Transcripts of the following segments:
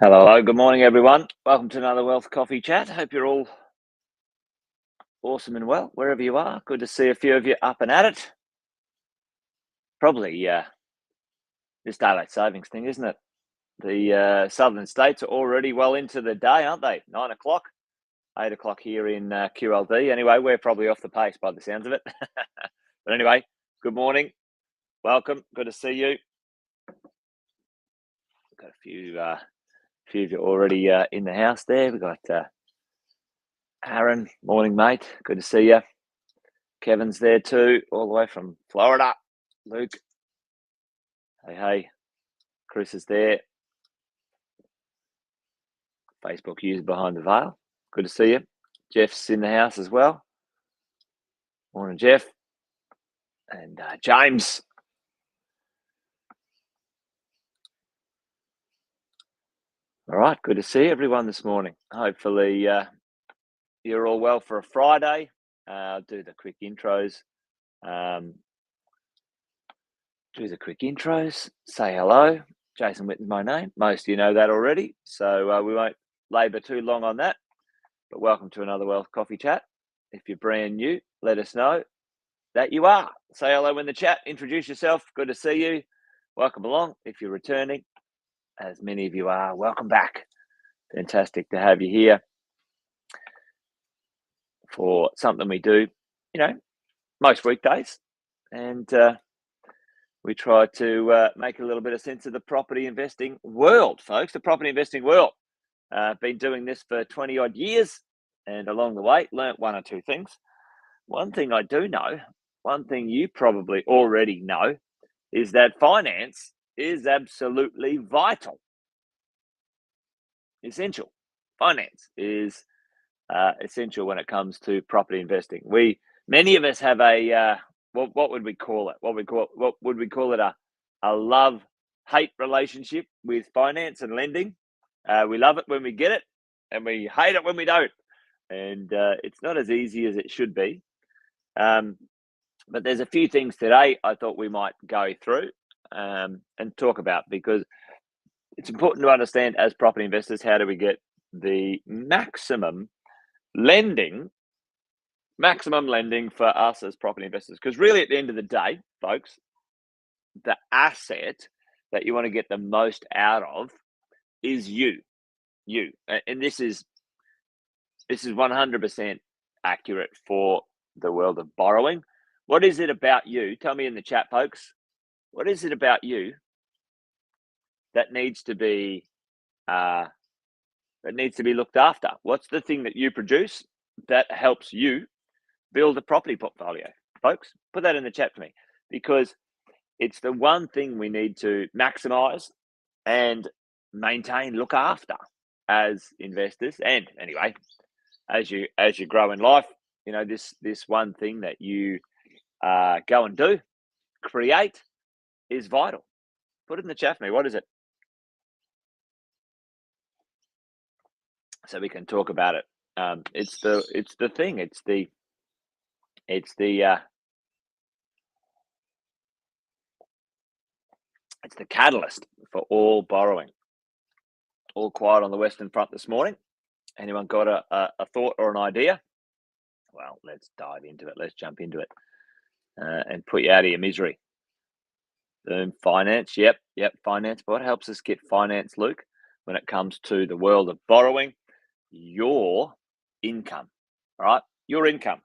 Hello, good morning, everyone. Welcome to another Wealth Coffee Chat. Hope you're all awesome and well, wherever you are. Good to see a few of you up and at it. Probably this daylight savings thing, isn't it? The southern states are already well into the day, aren't they? 9 o'clock, 8 o'clock here in QLD. Anyway, we're probably off the pace by the sounds of it. But anyway, good morning. Welcome. Good to see you. We've got a few of you already in the house there. We've got Aaron, morning, mate. Good to see you. Kevin's there too, all the way from Florida. Luke, hey. Chris is there. Facebook user behind the veil. Good to see you. Jeff's in the house as well. Morning, Jeff. And James. All right, good to see everyone this morning. Hopefully you're all well for a Friday. I'll do the quick intros. Say hello. Jason Witten's my name. Most of you know that already, so we won't labour too long on that. But welcome to another Wealth Coffee Chat. If you're brand new, let us know that you are. Say hello in the chat. Introduce yourself. Good to see you. Welcome along. If you're returning, as many of you are, welcome back. Fantastic to have you here for something we do, most weekdays. And we try to make a little bit of sense of the property investing world, folks. The property investing world. Been doing this for 20 odd years, and along the way, learnt one or two things. One thing I do know, one thing you probably already know, is that finance is absolutely vital. Essential. Finance is essential when it comes to property investing. Many of us have a what would we call it? What would we call it? A love-hate relationship with finance and lending. We love it when we get it, and we hate it when we don't. And it's not as easy as it should be. But there's a few things today I thought we might go through and talk about, because it's important to understand as property investors, how do we get the maximum lending for us as property investors? Because really, at the end of the day, folks, the asset that you want to get the most out of is you. And this is 100% accurate for the world of borrowing. What is it about you? Tell me in the chat, folks. What is it about you that needs to be looked after? What's the thing that you produce that helps you build a property portfolio? Folks, put that in the chat for me, because it's the one thing we need to maximize and maintain, look after as investors. And anyway, as you grow in life, this one thing that you go and do, create, is vital. Put it in the chat for me. What is it? So we can talk about it. It's the thing. It's the catalyst for all borrowing. All quiet on the Western Front this morning. Anyone got a thought or an idea? Well, let's dive into it. Let's jump into it and put you out of your misery. Boom, finance. Yep, finance. What helps us get finance, Luke, when it comes to the world of borrowing? Your income, all right? Your income,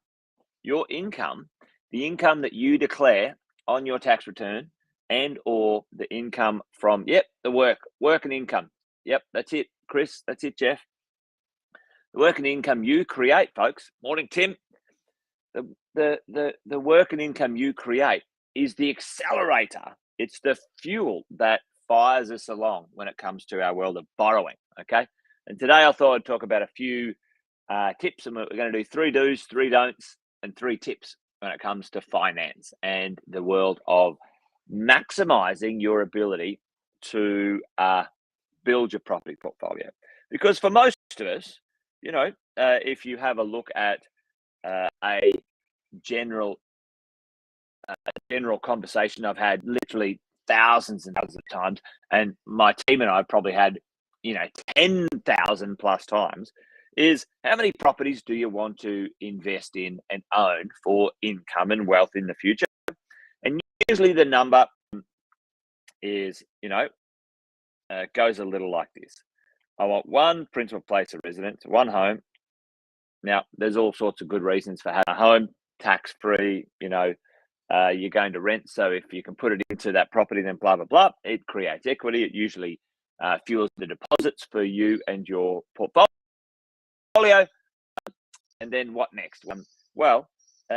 the income that you declare on your tax return, and or the income from, the work and income. Yep, that's it, Chris. That's it, Jeff. The work and income you create, folks. Morning, Tim. the work and income you create is the accelerator. It's the fuel that fires us along when it comes to our world of borrowing. Okay, and today I thought I'd talk about a few tips, and we're going to do 3 do's, 3 don'ts, and 3 tips when it comes to finance and the world of maximizing your ability to build your property portfolio. Because for most of us, if you have a look at a general general conversation I've had literally thousands and thousands of times, and my team and I have probably had 10,000 plus times, is how many properties do you want to invest in and own for income and wealth in the future? And usually the number is goes a little like this. I want 1 principal place of residence, 1 home. Now, there's all sorts of good reasons for having a home, tax-free, you're going to rent. So if you can put it into that property, then blah, blah, blah, it creates equity. It usually fuels the deposits for you and your portfolio. And then what next?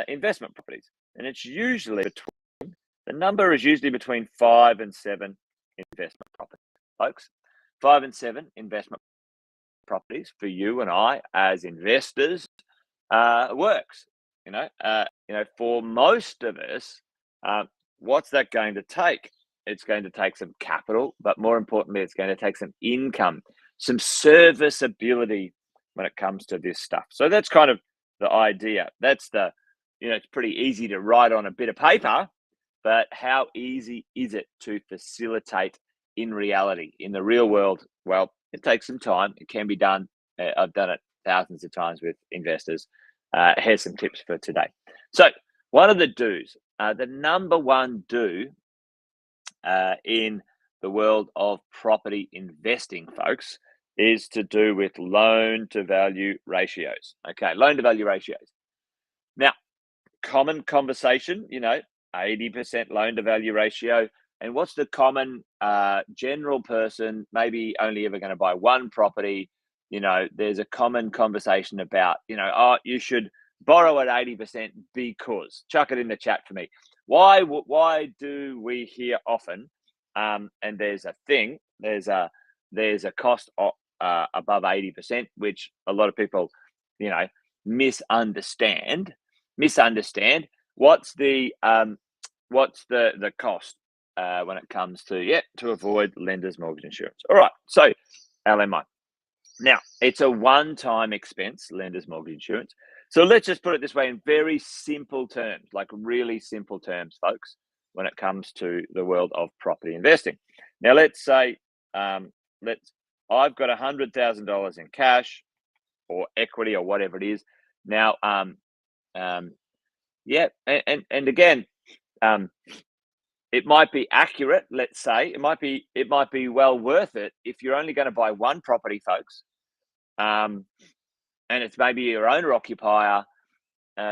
Investment properties. And it's usually the number is usually between 5 and 7 investment properties, folks. 5 and 7 investment properties for you and I as investors works. For most of us, what's that going to take? It's going to take some capital, but more importantly, it's going to take some income, some serviceability when it comes to this stuff. So that's kind of the idea. That's it's pretty easy to write on a bit of paper, but how easy is it to facilitate in reality, in the real world? Well, it takes some time. It can be done. I've done it thousands of times with investors. Here's some tips for today. So one of the do's, the number 1 do in the world of property investing, folks, is to do with loan to value ratios. Okay, loan to value ratios. Now, common conversation, 80% loan to value ratio. And what's the common general person maybe only ever going to buy 1 property? There's a common conversation about, you should borrow at 80% because, chuck it in the chat for me. Why do we hear often, and there's a cost of, above 80%, which a lot of people, misunderstand. What's the cost when it comes to avoid lender's mortgage insurance? All right, so LMI. Now, it's a one-time expense, lender's mortgage insurance. So let's just put it this way in very simple terms, like really simple terms, folks, when it comes to the world of property investing. Now, let's say I've got $100,000 in cash or equity or whatever it is. Now, and again, it might be accurate. Let's say it might be well worth it if you're only going to buy 1 property, folks. And it's maybe your owner occupier.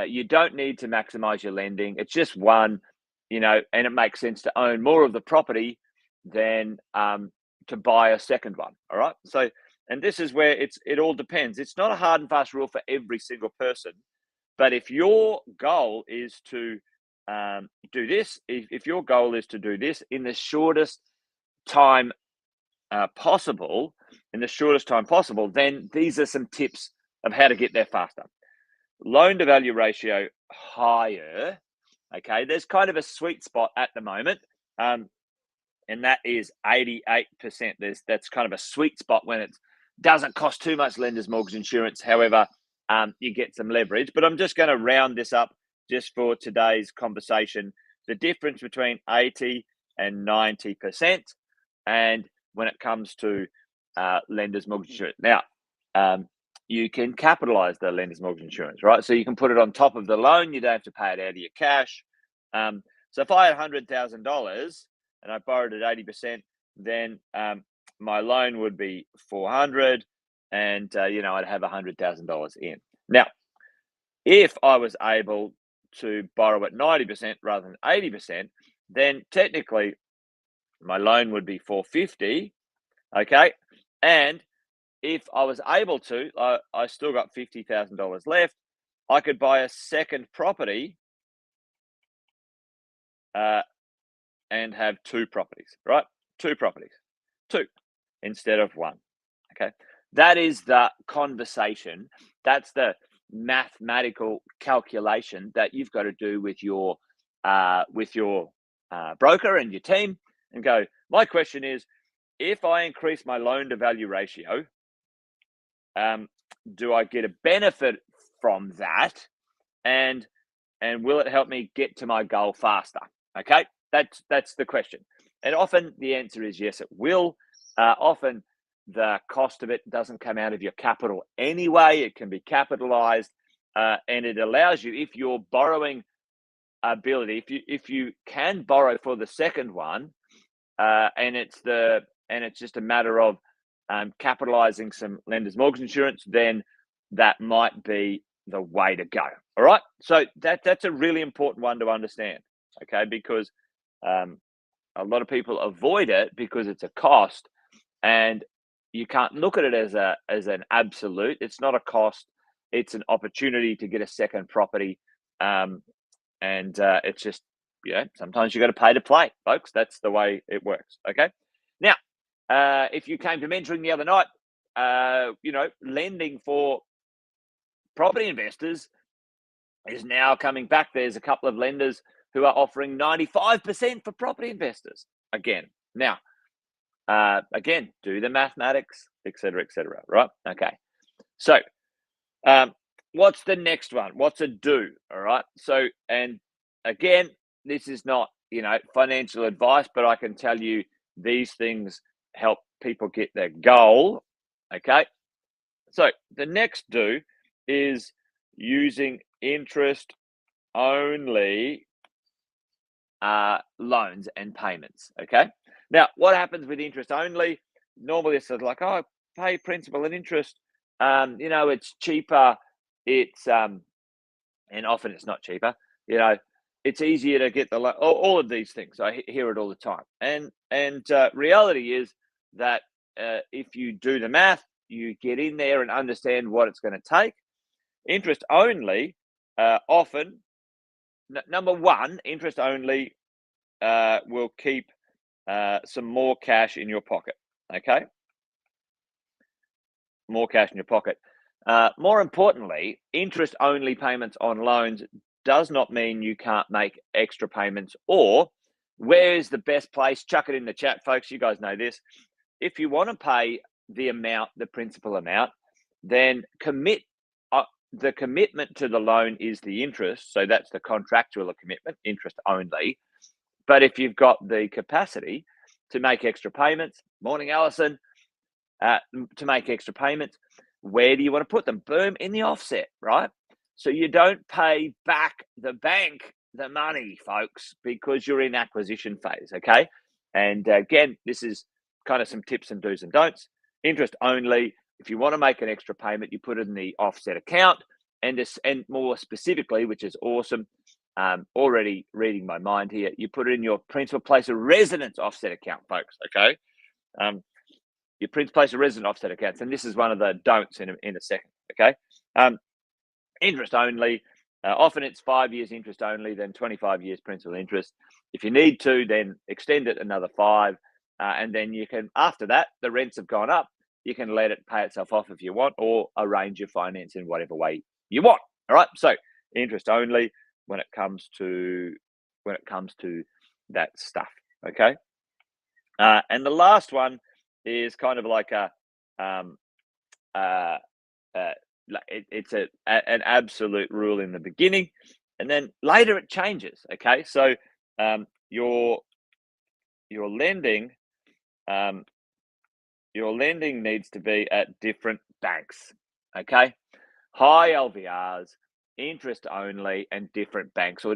You don't need to maximize your lending. It's just 1, and it makes sense to own more of the property than to buy a second one. All right. So, and this is where it all depends. It's not a hard and fast rule for every single person, but if your goal is to do this, if your goal is to do this in the shortest time possible, then these are some tips of how to get there faster. Loan to value ratio higher. Okay, there's kind of a sweet spot at the moment, and that is 88%. That's kind of a sweet spot when it doesn't cost too much lender's mortgage insurance. However, you get some leverage. But I'm just going to round this up just for today's conversation. The difference between 80 and 90%, and when it comes to lender's mortgage insurance. Now, you can capitalize the lender's mortgage insurance, right? So you can put it on top of the loan. You don't have to pay it out of your cash. So if I had $100,000 and I borrowed at 80%, then my loan would be $400, and I'd have $100,000 in. Now, if I was able to borrow at 90% rather than 80%, then technically my loan would be $450. Okay, and if I was able to, I still got $50,000 left. I could buy a second property and have two properties, right? Two properties, two instead of one. Okay. That is the conversation. That's the mathematical calculation that you've got to do with your broker and your team and go, my question is, if I increase my loan to value ratio, do I get a benefit from that? And will it help me get to my goal faster? Okay, that's the question. And often the answer is yes, it will. Often the cost of it doesn't come out of your capital anyway. It can be capitalized, and it allows you, if your borrowing ability, if you can borrow for the second one, and it's just a matter of capitalizing some lenders mortgage insurance, then that might be the way to go. All right, so that's a really important one to understand. Okay, because a lot of people avoid it because it's a cost, and you can't look at it as an absolute. It's not a cost; it's an opportunity to get a second property, and it's just, sometimes you got to pay to play, folks. That's the way it works. Okay, now if you came to mentoring the other night, lending for property investors is now coming back. There's a couple of lenders who are offering 95% for property investors again. Now, again, do the mathematics, etc., etc. Right? Okay. So, what's the next one? What's a do? All right. So, and again, this is not financial advice, but I can tell you these things help people get their goal. Okay. So the next do is using interest only loans and payments. Okay. Now, what happens with interest only? Normally, it's like, oh, pay principal and interest. It's cheaper. It's and often it's not cheaper. It's easier to get the loan. All of these things. I hear it all the time. And reality is that if you do the math, you get in there and understand what it's going to take. Interest only, often, number one, interest only will keep some more cash in your pocket. Okay, more cash in your pocket. More importantly, interest only payments on loans does not mean you can't make extra payments. Or where is the best place? Chuck it in the chat, folks. You guys know this. If you want to pay the amount, the principal amount, then commit. The commitment to the loan is the interest. So that's the contractual commitment, interest only. But if you've got the capacity to make extra payments, morning, Alison, to make extra payments, where do you want to put them? Boom, in the offset, right? So you don't pay back the bank the money, folks, because you're in acquisition phase, okay? And again, this is kind of some tips and do's and don'ts. Interest only. If you want to make an extra payment, you put it in the offset account, and more specifically, which is awesome. Already reading my mind here. You put it in your principal place of residence offset account, folks. Okay. Your principal place of residence offset accounts, and this is one of the don'ts in a second. Okay. Interest only. Often it's 5 years interest only, then 25 years principal interest. If you need to, then extend it another 5, and then you can. After that, the rents have gone up. You can let it pay itself off if you want, or arrange your finance in whatever way you want. All right. So interest only when it comes to that stuff. Okay. And the last one is kind of like it's an absolute rule in the beginning, and then later it changes. Okay. So your lending needs to be at different banks. Okay. High LVRs, interest only, and different banks or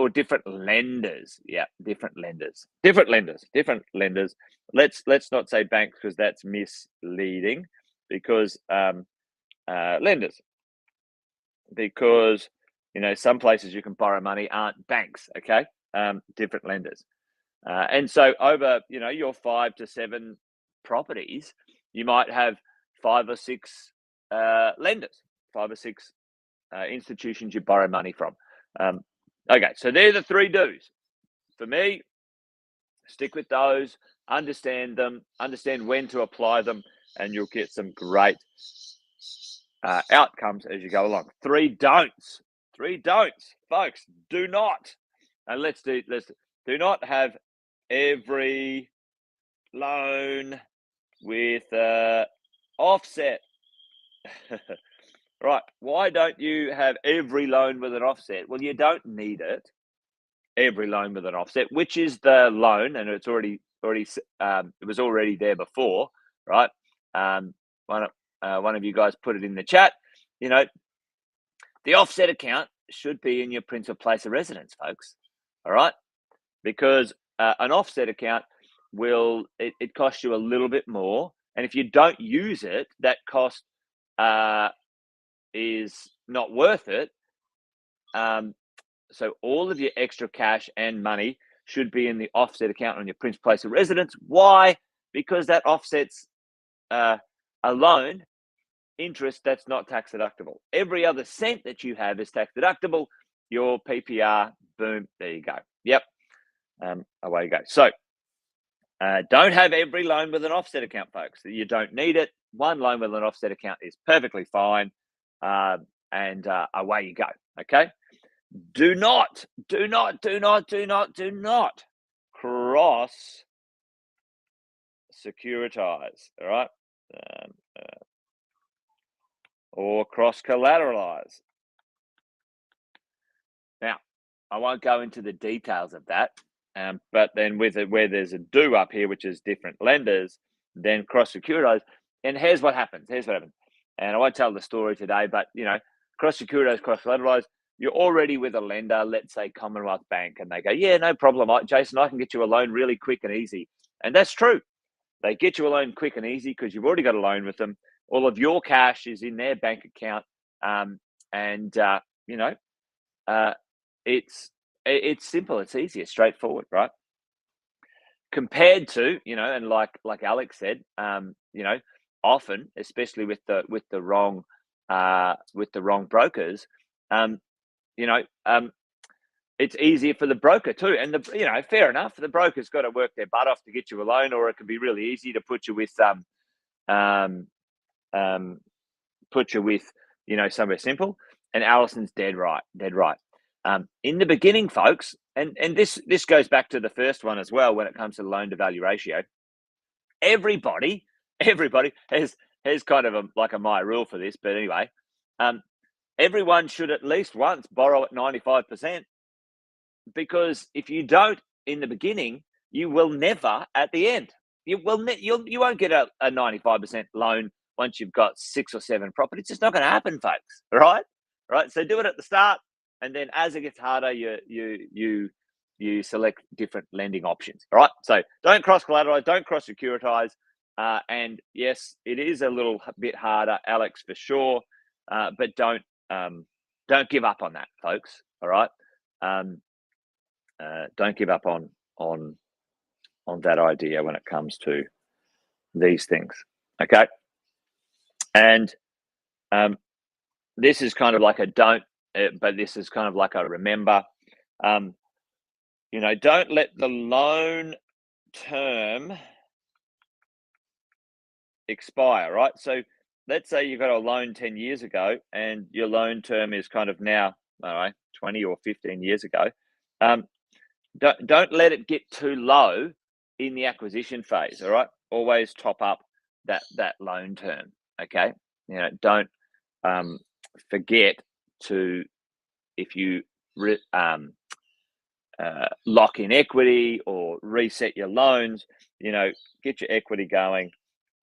different lenders. Yeah, different lenders. Let's not say banks, because that's misleading. Because lenders, because some places you can borrow money aren't banks. Okay, different lenders. And so over your 5 to 7 properties, you might have 5 or 6 lenders, 5 or 6 institutions you borrow money from. Okay, so they're the 3 do's. For me, stick with those, understand them, understand when to apply them, and you'll get some great outcomes as you go along. 3 don'ts. 3 don'ts, folks. Do not, and let's do not have every loan with offset. Right. Why don't you have every loan with an offset? Well, you don't need it. Every loan with an offset, which is the loan, and it's already it was already there before, right? One of you guys put it in the chat. You know, the offset account should be in your principal place of residence, folks. All right, because an offset account it costs you a little bit more, and if you don't use it, that cost is not worth it. So all of your extra cash and money should be in the offset account on your principal place of residence. Why? Because that offsets a loan interest that's not tax deductible. Every other cent that you have is tax deductible. Your PPR, boom, there you go. Yep, away you go. So don't have every loan with an offset account, folks. You don't need it. One loan with an offset account is perfectly fine, and away you go. Okay. Do not cross securitize, all right? Or cross collateralize. Now, I won't go into the details of that, but then where there's a do up here, which is different lenders, then cross securitize. And here's what happens. And I won't tell the story today, but cross securitize, cross collateralize. You're already with a lender, let's say Commonwealth Bank, and they go, yeah, no problem, Jason, I can get you a loan really quick and easy. And that's true. They get you a loan quick and easy because you've already got a loan with them. All of your cash is in their bank account. It's simple, it's easy, it's straightforward, right? Compared to, and like Alex said, often, especially with the wrong brokers, it's easier for the broker too. And fair enough, the broker's got to work their butt off to get you a loan, or it can be really easy to put you with somewhere simple. And Alison's dead right. In the beginning, folks, and this goes back to the first one as well when it comes to the loan to value ratio. Everybody has kind of a my rule for this, but anyway, everyone should at least once borrow at 95%, because if you don't in the beginning, you will never at the end. You won't get a 95% loan once you've got 6 or 7 properties. It's just not going to happen, folks. Right? So do it at the start, and then as it gets harder, you select different lending options. All right. So don't cross collateralize, don't cross securitize, and yes, it is a little bit harder, Alex, for sure, but don't give up on that, folks. All right. Don't give up on that idea when it comes to these things. Okay. And this is kind of like a don't, but this is kind of like a remember. Don't let the loan term expire, right? So let's say you got a loan 10 years ago and your loan term is kind of now, 20 or 15 years ago. Don't let it get too low in the acquisition phase, all right? Always top up that loan term, okay? Don't forget to, if you lock in equity or reset your loans, get your equity going,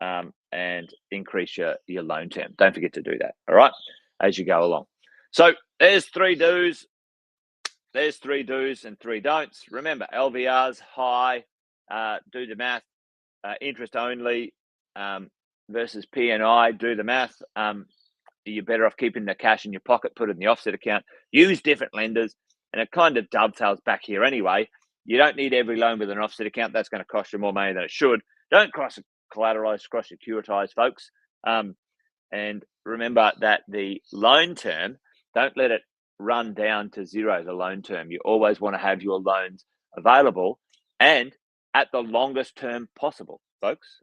and increase your loan term. Don't forget to do that, all right, as you go along. So there's 3 do's. There's 3 do's and 3 don'ts. Remember, LVR's high, do the math, interest only versus P&I, do the math. You're better off keeping the cash in your pocket, put it in the offset account, use different lenders, and it kind of dovetails back here anyway. You don't need every loan with an offset account. That's going to cost you more money than it should. Don't cross collateralize, cross securitize, folks. And remember that the loan term Don't let it run down to zero, the loan term. You always want to have your loans available and at the longest term possible, folks.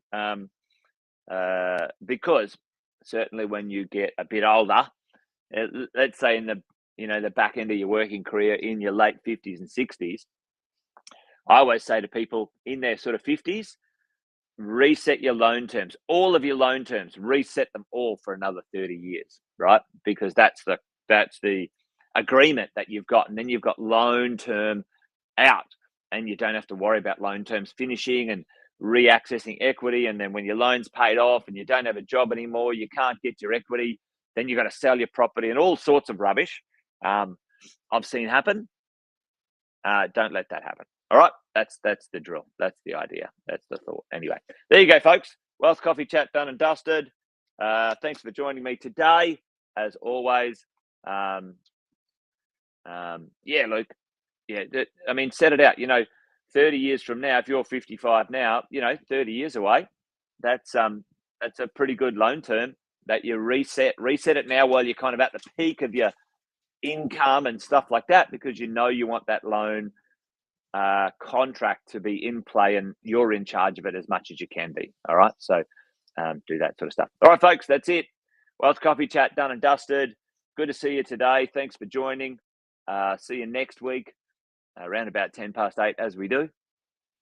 Because certainly when you get a bit older, let's say in the back end of your working career in your late 50s and 60s, I always say to people in their sort of 50s, reset your loan terms, all of your loan terms, reset them all for another 30 years, right? Because that's the agreement that you've got. And then you've got loan term out and you don't have to worry about loan terms finishing and reaccessing equity. And then when your loan's paid off and you don't have a job anymore, you can't get your equity, then you've got to sell your property and all sorts of rubbish I've seen happen. Don't let that happen. All right, that's the drill. That's the idea. That's the thought. Anyway, there you go, folks. Wealth Coffee Chat done and dusted. Thanks for joining me today, as always. Yeah, Luke. Yeah, I mean, set it out. 30 years from now, if you're 55 now, 30 years away, that's a pretty good loan term that you reset it now while you're kind of at the peak of your income and stuff like that, because you want that loan contract to be in play and you're in charge of it as much as you can be. All right, so do that sort of stuff. All right, folks, that's it. Wealth Coffee Chat done and dusted. Good to see you today. Thanks for joining. See you next week around about 8:10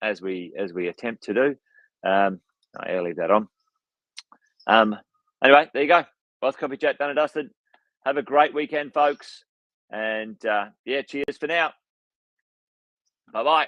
as we attempt to do. I'll leave that on. Anyway, there you go. Wealth Coffee Chat done and dusted. Have a great weekend, folks. And cheers for now. Bye-bye.